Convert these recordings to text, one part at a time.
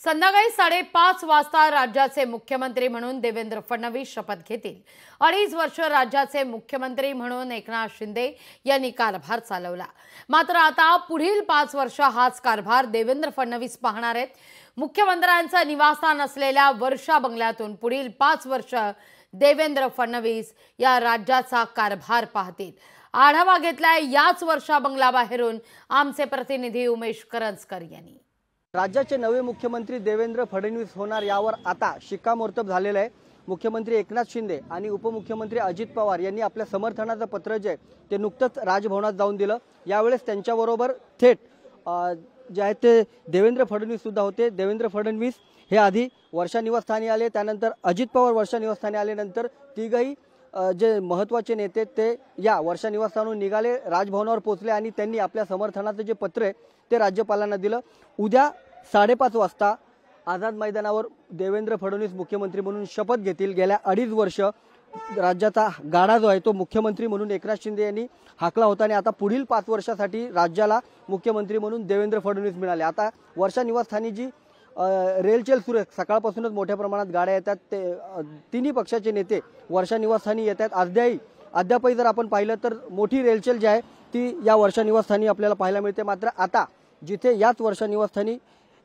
संध्याकाळी 5:30 वाजता राज्याचे मुख्यमंत्री म्हणून देवेंद्र फडणवीस शपथ घेतील। 2.5 वर्ष राज्याचे मुख्यमंत्री म्हणून एकनाथ शिंदे यांनी कारभार चालवला। मात्र आता पुढील 5 वर्ष हाच कारभार देवेंद्र फडणवीस पाहणार आहेत। मुख्यमंत्र्यांचं निवासस्थान असलेल्या वर्षा बंगल्यातून पुढील 5 वर्ष देवेंद्र फडणवीस या राज्याचा कारभार पाहतील। आढावा घेतलाय याच वर्षा बंगल्याबाहेरून आमचे प्रतिनिधी उमेश करंजकर यांनी। राज्याचे नवे मुख्यमंत्री देवेंद्र फडणवीस होणार यावर आता शिक्कामोर्तब झालेलं आहे। मुख्यमंत्री एकनाथ शिंदे आणि उपमुख्यमंत्री अजित पवार यांनी आपल्या समर्थनाचं पत्र जे ते नुकतंच राजभवनात जाऊन दिलं। यावेळेस त्यांच्याबरोबर थेट जे आहे ते देवेंद्र फडणवीस सुद्धा होते। देवेंद्र फडणवीस हे आधी वर्षा निवासस्थानी आले, त्यानंतर अजित पवार वर्षा निवासस्थानी आल्यानंतर तिघही जे महत्त्वाचे नेते ते या वर्षा निवासस्थानून निघाले, राजभवनावर पोहोचले आणि त्यांनी आपल्या समर्थनाचं जे पत्र आहे ते राज्यपालांना दिलं। उद्या 5:30 वाजता आझाद मैदानावर देवेंद्र फडणवीस मुख्यमंत्री म्हणून शपथ घेतील। गेल्या 2.5 वर्ष राज्याचा गाडा जो आहे तो मुख्यमंत्री म्हणून एकनाथ शिंदे यांनी हाकला होता आणि आता पुढील 5 वर्षासाठी राज्याला मुख्यमंत्री म्हणून देवेंद्र फडणवीस मिळाले। आता वर्षा निवासस्थानी जी रेलचेल सुरू आहे, सकाळपासूनच मोठ्या प्रमाणात गाड्या येतात। ते तिन्ही पक्षाचे नेते वर्षा निवासस्थानी येतात। अद्यापही जर आपण पाहिलं तर मोठी रेलचेल जी आहे ती या वर्षा निवासस्थानी आपल्याला पाहायला मिळते। मात्र आता जिथे याच वर्षा निवासस्थानी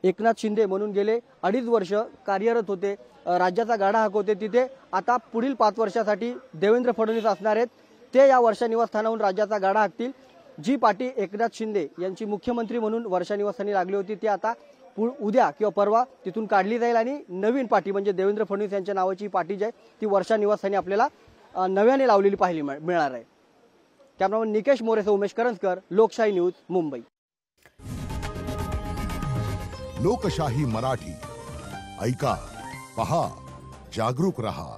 एकनाथ शिंदे म्हणून गेले 2.5 वर्ष कार्यरत होते, राज्याचा गाडा हाकवते, तिथे आता पुढील 5 वर्षासाठी देवेंद्र फडणवीस असणार आहेत। ते या वर्षा निवासस्थानाहून राज्याचा गाडा हाकतील। जी पाटी एकनाथ शिंदे यांची मुख्यमंत्री म्हणून वर्षा निवासस्थानी लागली होती ती आता उद्या किंवा परवा तिथून काढली जाईल आणि नवीन पाटी म्हणजे देवेंद्र फडणवीस यांच्या नावाची पाटी जी आहे ती वर्षा निवासस्थानी आपल्याला नव्याने लावलेली पाहायला मिळणार आहे। कॅमेरामन निकेश मोरेसह उमेश करंजकर, लोकशाही न्यूज, मुंबई। लोकशाही मराठी ऐका, पहा, जागरूक रहा।